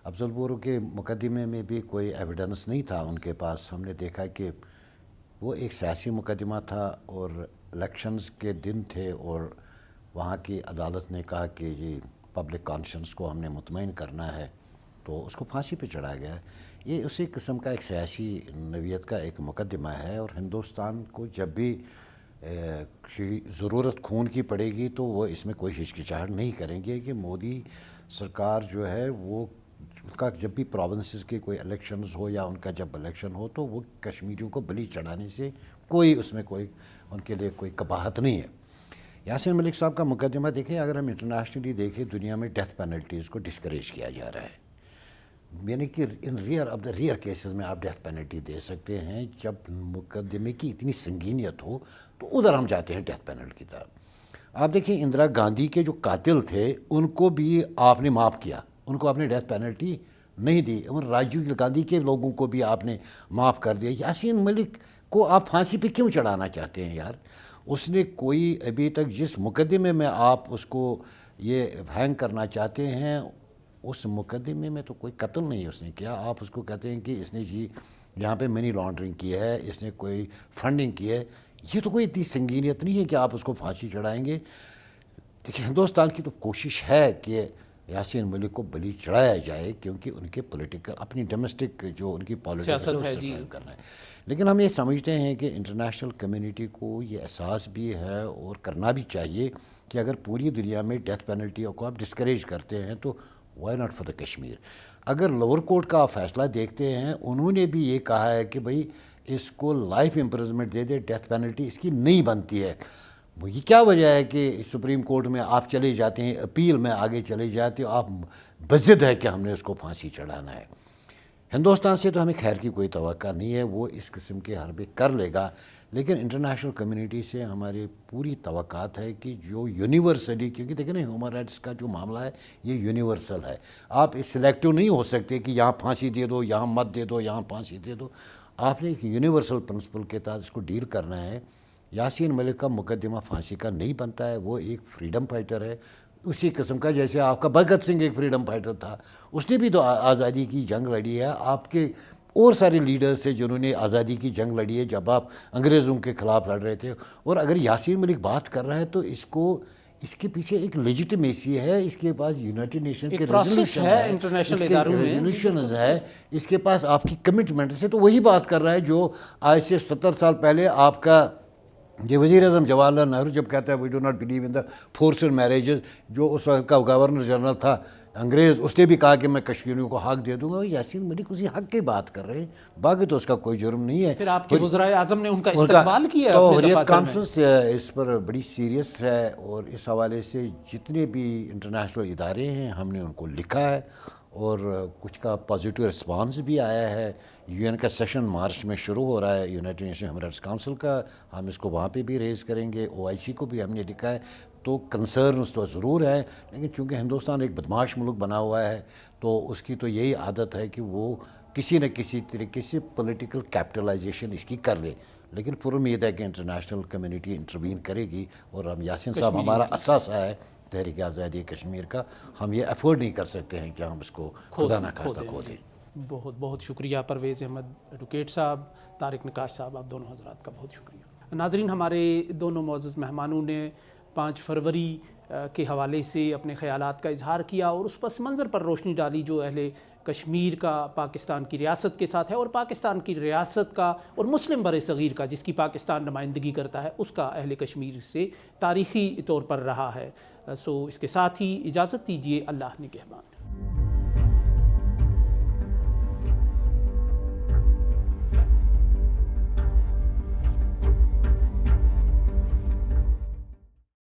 افضل گورو کے مقدمے میں بھی کوئی ایویڈنس نہیں تھا ان کے پاس. ہم نے دیکھا کہ وہ ایک سیاسی مقدمہ تھا اور الیکشنز کے دن تھے اور وہاں کی عدالت نے کہا کہ جی پبلک کانشنس کو ہم نے مطمئن کرنا ہے، تو اس کو پھانسی پہ چڑھایا گیا ہے. یہ اسی قسم کا ایک سیاسی نوعیت کا ایک مقدمہ ہے، اور ہندوستان کو جب بھی ضرورت خون کی پڑے گی تو وہ اس میں کوئی ہچکچاہٹ نہیں کریں گے کہ مودی سرکار جو ہے وہ ان کا جب بھی پروونسز کے کوئی الیکشنز ہو یا ان کا جب الیکشن ہو تو وہ کشمیریوں کو بلی چڑھانے سے کوئی اس میں کوئی ان کے لیے کوئی قباحت نہیں ہے. یاسین ملک صاحب کا مقدمہ دیکھیں، اگر ہم انٹرنیشنلی دیکھیں دنیا میں ڈیتھ پینلٹیز کو ڈسکریج کیا جا رہا ہے. یعنی کہ in rare of the rare cases میں آپ ڈیتھ پینلٹی دے سکتے ہیں. جب مقدمے کی اتنی سنگینیت ہو تو ادھر ہم جاتے ہیں ڈیتھ پینلٹی کی طرف. آپ دیکھیں اندرا گاندھی کے جو قاتل تھے ان کو بھی آپ نے معاف کیا، ان کو آپ نے ڈیتھ پینلٹی نہیں دی. اور راجیو گاندھی کے لوگوں کو بھی آپ نے معاف کر دیا. یاسین ملک کو آپ پھانسی پہ کیوں چڑھانا چاہتے ہیں یار؟ اس نے کوئی ابھی تک جس مقدمے میں آپ اس کو یہ ہینگ کرنا چاہتے ہیں اس مقدمے میں تو کوئی قتل نہیں اس نے کیا. آپ اس کو کہتے ہیں کہ اس نے جی یہاں پہ منی لانڈرنگ کی ہے، اس نے کوئی فنڈنگ کی ہے. یہ تو کوئی اتنی سنگینیت نہیں ہے کہ آپ اس کو پھانسی چڑھائیں گے. دیکھیں ہندوستان کی تو کوشش ہے کہ یاسین ملک کو بلی چڑھایا جائے، کیونکہ ان کے پولیٹیکل اپنی ڈومیسٹک جو ان کی پالیٹکس ہے جی کرنا ہے. لیکن ہم یہ سمجھتے ہیں کہ انٹرنیشنل کمیونٹی کو یہ احساس بھی ہے اور کرنا بھی چاہیے کہ اگر پوری دنیا میں ڈیتھ پینلٹی کو آپ ڈسکریج کرتے ہیں تو why not for the Kashmir. اگر لوور کورٹ کا فیصلہ دیکھتے ہیں انہوں نے بھی یہ کہا ہے کہ بھئی اس کو لائف امپرزمنٹ دے دے، ڈیتھ پینلٹی اس کی نہیں بنتی ہے. یہ کیا وجہ ہے کہ سپریم کورٹ میں آپ چلے جاتے ہیں، اپیل میں آگے چلے جاتے ہو، آپ بضد ہے کہ ہم نے اس کو پھانسی چڑھانا ہے. ہندوستان سے تو ہمیں خیر کی کوئی توقع نہیں ہے، وہ اس قسم کے حربے کر لے گا. لیکن انٹرنیشنل کمیونٹی سے ہماری پوری توقعات ہے کہ جو یونیورسلی، کیونکہ دیکھیں نا ہیومن رائٹس کا جو معاملہ ہے یہ یونیورسل ہے. آپ سلیکٹو نہیں ہو سکتے کہ یہاں پھانسی دے دو، یہاں مت دے دو، یہاں پھانسی دے دو. آپ نے ایک یونیورسل پرنسپل کے تحت اس کو ڈیل کرنا ہے. یاسین ملک کا مقدمہ پھانسی کا نہیں بنتا ہے. وہ ایک فریڈم فائٹر ہے اسی قسم کا جیسے آپ کا بھگت سنگھ ایک فریڈم فائٹر تھا، اس نے بھی تو آزادی کی جنگ لڑی ہے. آپ کے اور سارے لیڈرز تھے جنہوں نے آزادی کی جنگ لڑی ہے جب آپ انگریزوں کے خلاف لڑ رہے تھے. اور اگر یاسین ملک بات کر رہا ہے تو اس کے پیچھے ایک لیجیٹمیسی ہے، اس کے پاس یونائٹڈ نیشن کے ریزولوشن ہے، انٹرنیشنل اداروں میں ریزولوشنز ہے، اس کے پاس آپ کی کمٹمنٹس ہے. تو وہی بات کر رہا ہے جو آج سے 70 سال پہلے آپ کا یہ وزیر اعظم جواہر لال نہرو جب کہتا ہے we do not believe in the forced marriages, جو اس وقت کا گورنر جنرل تھا انگریز، اس نے بھی کہا کہ میں کشمیریوں کو حق دے دوں گا. یاسین ملک اسی حق کی بات کر رہے ہیں، باقی تو اس کا کوئی جرم نہیں ہے. پھر آپ کے وزرائے اعظم نے ان کا استقبال کیا تو اپنے حریت دفاتر میں. کانفرنس اس پر بڑی سیریس ہے اور اس حوالے سے جتنے بھی انٹرنیشنل ادارے ہیں ہم نے ان کو لکھا ہے اور کچھ کا پازیٹیو رسپانس بھی آیا ہے. UN کا سیشن مارچ میں شروع ہو رہا ہے، United nation human rights council کا، ہم اس کو وہاں پہ بھی ریز کریں گے. OIC کو بھی ہم نے لکھا ہے. تو کنسرنس تو ضرور ہیں، لیکن چونکہ ہندوستان ایک بدماش ملک بنا ہوا ہے تو اس کی تو یہی عادت ہے کہ وہ کسی نہ کسی طریقے سے پولیٹیکل کیپٹلائزیشن اس کی کر لے. لیکن پر امید ہے کہ انٹرنیشنل کمیونٹی انٹروین کرے گی اور ہم یاسین صاحب ہمارا اثاثہ ہے تحریک آزادی کشمیر کا. ہم یہ افورڈ نہیں کر سکتے ہیں کہ ہم اس کو خدا نخواستہ کھو دیں. بہت بہت شکریہ پرویز احمد ایڈوکیٹ صاحب، طارق نقاش صاحب، آپ دونوں حضرات کا بہت شکریہ. ناظرین، ہمارے دونوں معزز مہمانوں نے 5 فروری کے حوالے سے اپنے خیالات کا اظہار کیا اور اس پس منظر پر روشنی ڈالی جو اہل کشمیر کا پاکستان کی ریاست کے ساتھ ہے، اور پاکستان کی ریاست کا اور مسلم بر صغیر کا جس کی پاکستان نمائندگی کرتا ہے اس کا اہل کشمیر سے تاریخی طور پر رہا ہے. اس کے ساتھ ہی اجازت دیجیے. اللہ نگہبان.